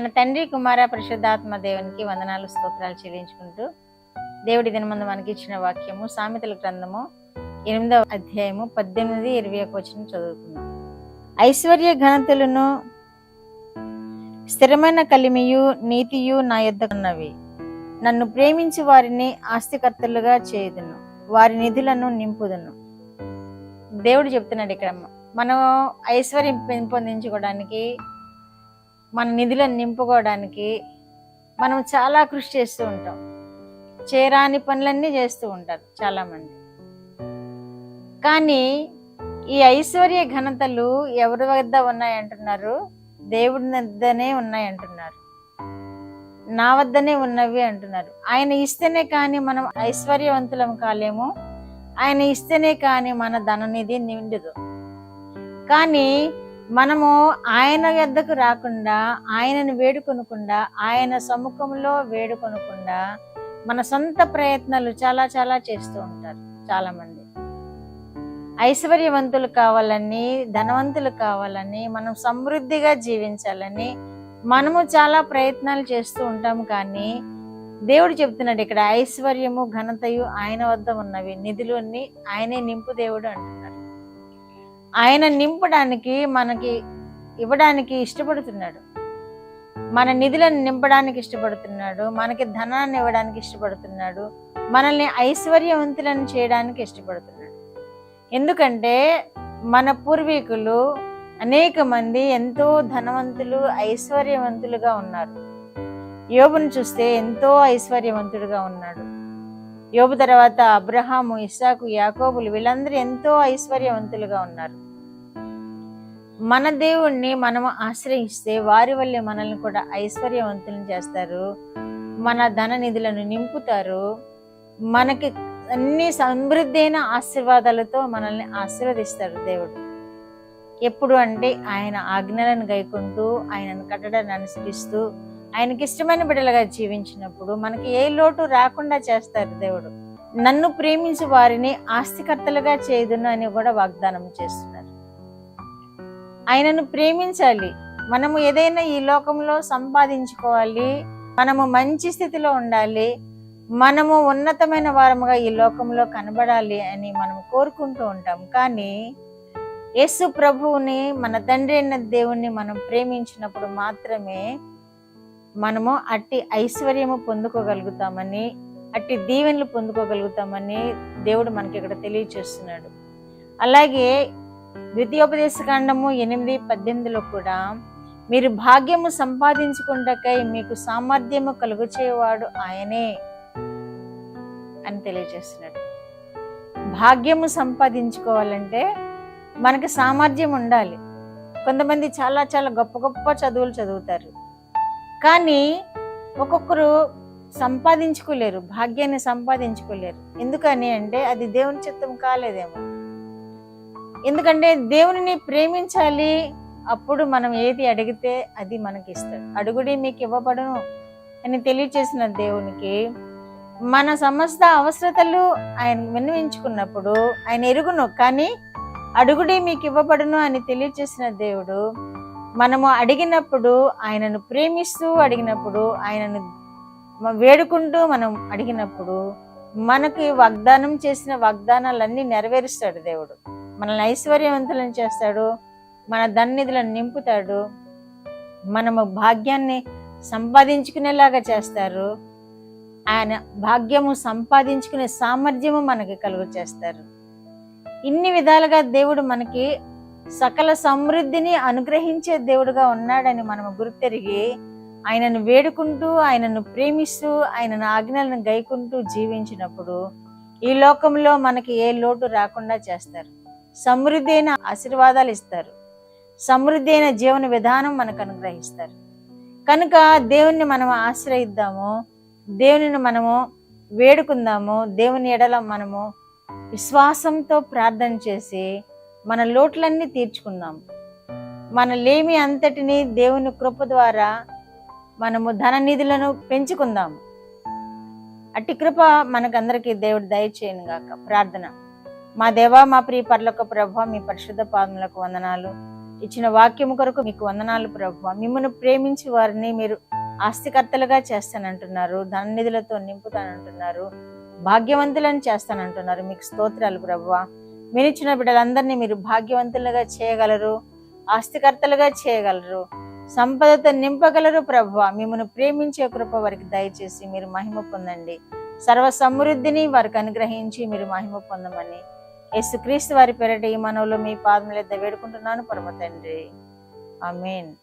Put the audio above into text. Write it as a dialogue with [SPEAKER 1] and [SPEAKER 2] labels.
[SPEAKER 1] మన తండ్రి కుమార పరిశుద్ధాత్మ దేవునికి వందనాలు స్తోత్రాలు చెల్లించుకుంటూ దేవుడి దినమందు మనకి ఇచ్చిన వాక్యము సామెతల గ్రంథము 8వ అధ్యాయము 18-21 వచనం చదువుకుందాం. ఐశ్వర్య ఘనతలను స్థిరమైన కలిమియు నీతియు నా యొద్ద ఉన్నవి. నన్ను ప్రేమించి వారిని ఆస్తికర్తలుగా చేయుదును, వారి నిధులను నింపుదును. దేవుడు చెప్తున్నాడు ఇక్కడ మనం ఐశ్వర్యం పెంపొందించుకోవడానికి, మన నిధులను నింపుకోవడానికి మనం చాలా కృషి చేస్తూ ఉంటాం. చేరాని పనులన్నీ చేస్తూ ఉంటారు చాలామంది. కానీ ఈ ఐశ్వర్య ఘనతలు ఎవరి వద్ద ఉన్నాయంటున్నారు? దేవుడి వద్దనే ఉన్నాయంటున్నారు, నా వద్దనే ఉన్నవి అంటున్నారు. ఆయన ఇస్తేనే కానీ మనం ఐశ్వర్యవంతులం కాలేము, ఆయన ఇస్తేనే కానీ మన ధననిధి నిండదు. కానీ మనము ఆయన వద్దకు రాకుండా, ఆయనను వేడుకొనకుండా, ఆయన సముఖంలో వేడుకొనకుండా మన సొంత ప్రయత్నాలు చాలా చాలా చేస్తూ ఉంటారు చాలా మంది. ఐశ్వర్యవంతులు కావాలని, ధనవంతులు కావాలని, మనం సమృద్ధిగా జీవించాలని మనము చాలా ప్రయత్నాలు చేస్తూ ఉంటాం. కానీ దేవుడు చెప్తున్నాడు ఇక్కడ, ఐశ్వర్యము ఘనతయు ఆయన వద్ద ఉన్నవి, నిధులు అన్ని ఆయనే నింపు దేవుడు అంటున్నారు. ఆయన నింపడానికి, మనకి ఇవ్వడానికి ఇష్టపడుతున్నాడు. మన నిధులను నింపడానికి ఇష్టపడుతున్నాడు, మనకి ధనాన్ని ఇవ్వడానికి ఇష్టపడుతున్నాడు, మనల్ని ఐశ్వర్యవంతులను చేయడానికి ఇష్టపడుతున్నాడు. ఎందుకంటే మన పూర్వీకులు అనేక మంది ఎంతో ధనవంతులు, ఐశ్వర్యవంతులుగా ఉన్నారు. యోబును చూస్తే ఎంతో ఐశ్వర్యవంతుడుగా ఉన్నాడు. యోబు తర్వాత అబ్రహాము, ఇస్సాకు, యాకోబులు వీళ్ళందరూ ఎంతో ఐశ్వర్యవంతులుగా ఉన్నారు. మన దేవుణ్ణి మనము ఆశ్రయిస్తే వారి వల్లే మనల్ని కూడా ఐశ్వర్యవంతులను చేస్తారు, మన ధన నిధులను నింపుతారు, మనకి అన్ని సమృద్ధి అయిన ఆశీర్వాదాలతో మనల్ని ఆశీర్వదిస్తాడు దేవుడు. ఎప్పుడు అంటే ఆయన ఆజ్ఞలను గైకుంటూ, ఆయనను కట్టడాన్ని అనుసరిస్తూ, ఆయనకి ఇష్టమైన బిడ్డలుగా జీవించినప్పుడు మనకి ఏ లోటు రాకుండా చేస్తారు దేవుడు. నన్ను ప్రేమించి వారిని ఆస్తికర్తలుగా చేయుదును అని కూడా వాగ్దానం చేస్తున్నారు. ఆయనను ప్రేమించాలి. మనము ఏదైనా ఈ లోకంలో సంపాదించుకోవాలి, మనము మంచి స్థితిలో ఉండాలి, మనము ఉన్నతమైన వారముగా ఈ లోకంలో కనబడాలి అని మనం కోరుకుంటూ ఉంటాం. కానీ యేసు ప్రభువుని, మన తండ్రి అయిన దేవుణ్ణి మనం ప్రేమించినప్పుడు మాత్రమే మనము అట్టి ఐశ్వర్యము పొందుకోగలుగుతామని, అట్టి దీవెనలు పొందుకోగలుగుతామని దేవుడు మనకి ఇక్కడ తెలియచేస్తున్నాడు. అలాగే ద్వితీయోపదేశకాండము 8:18 కూడా, మీరు భాగ్యము సంపాదించుకుంటకై మీకు సామర్థ్యము కలుగు చేయవాడు ఆయనే అని తెలియజేస్తున్నాడు. భాగ్యము సంపాదించుకోవాలంటే మనకి సామర్థ్యం ఉండాలి. కొంతమంది చాలా చాలా గొప్ప గొప్ప చదువులు చదువుతారు, కానీ ఒక్కొక్కరు సంపాదించుకోలేరు, భాగ్యాన్ని సంపాదించుకోలేరు. ఎందుకని అంటే అది దేవుని చిత్తం కాలేదేమో. ఎందుకంటే దేవుని ప్రేమించాలి, అప్పుడు మనం ఏది అడిగితే అది మనకి ఇస్తాడు. అడుగుడి మీకు ఇవ్వబడును అని తెలియచేసిన దేవునికి మన సమస్త అవసరతలు ఆయన విన్నవించుకున్నప్పుడు ఆయన ఎరుగును. కానీ అడుగుడి మీకు ఇవ్వబడును అని తెలియచేసిన దేవుడు మనము అడిగినప్పుడు, ఆయనను ప్రేమిస్తూ అడిగినప్పుడు, ఆయనను వేడుకుంటూ మనం అడిగినప్పుడు మనకి వాగ్దానం చేసిన వాగ్దానాలన్నీ నెరవేరుస్తాడు దేవుడు. మనల్ని ఐశ్వర్యవంతులను చేస్తాడు, మన ధన్నిధులను నింపుతాడు, మనము భాగ్యాన్ని సంపాదించుకునేలాగా చేస్తారు. ఆయన భాగ్యము సంపాదించుకునే సామర్థ్యము మనకి కలుగు చేస్తారు. ఇన్ని విధాలుగా దేవుడు మనకి సకల సమృద్ధిని అనుగ్రహించే దేవుడుగా ఉన్నాడని మనము గుర్తెరిగి ఆయనను వేడుకుంటూ, ఆయనను ప్రేమిస్తూ, ఆయనను ఆజ్ఞలను గైకుంటూ జీవించినప్పుడు ఈ లోకంలో మనకి ఏ లోటు రాకుండా చేస్తారు. సమృద్ధి అయిన ఆశీర్వాదాలు ఇస్తారు, సమృద్ధి అయిన జీవన విధానం మనకు అనుగ్రహిస్తారు. కనుక దేవుణ్ణి మనం ఆశ్రయిద్దాము, దేవునిని మనము వేడుకుందాము, దేవుని ఎడల మనము విశ్వాసంతో ప్రార్థన చేసి మన లోట్లన్నీ తీర్చుకుందాము. మన లేమి అంతటిని దేవుని కృప ద్వారా మనము ధన నిధులను పెంచుకుందాము. అట్టి కృప మనకందరికీ దేవుడు దయచేయను గాక. ప్రార్థన. మా దేవా, మా ప్రియ పరలోక ప్రభువా, మీ పరిశుద్ధ పాదములకు వందనాలు. ఇచ్చిన వాక్యము కొరకు మీకు వందనాలు ప్రభువా. మిమ్మల్ని ప్రేమించి వారిని మీరు ఆస్తికర్తలుగా చేస్తానంటున్నారు, ధననిధులతో నింపుతానంటున్నారు, భాగ్యవంతులను చేస్తానంటున్నారు. మీకు స్తోత్రాలు ప్రభువా. మీరు ఇచ్చిన బిడ్డలందరినీ మీరు భాగ్యవంతులుగా చేయగలరు, ఆస్తికర్తలుగా చేయగలరు, సంపదతో నింపగలరు ప్రభువా. మిమ్మల్ని ప్రేమించే కృప వారికి దయచేసి మీరు మహిమ పొందండి. సర్వ సమృద్ధిని వారికి అనుగ్రహించి మీరు మహిమ పొందమని యేసుక్రీస్తు వారి పేరిట ఈ మనవులు మీ పాదముల యొద్ద వేడుకుంటున్నాను పరమ తండ్రి. ఆమేన్.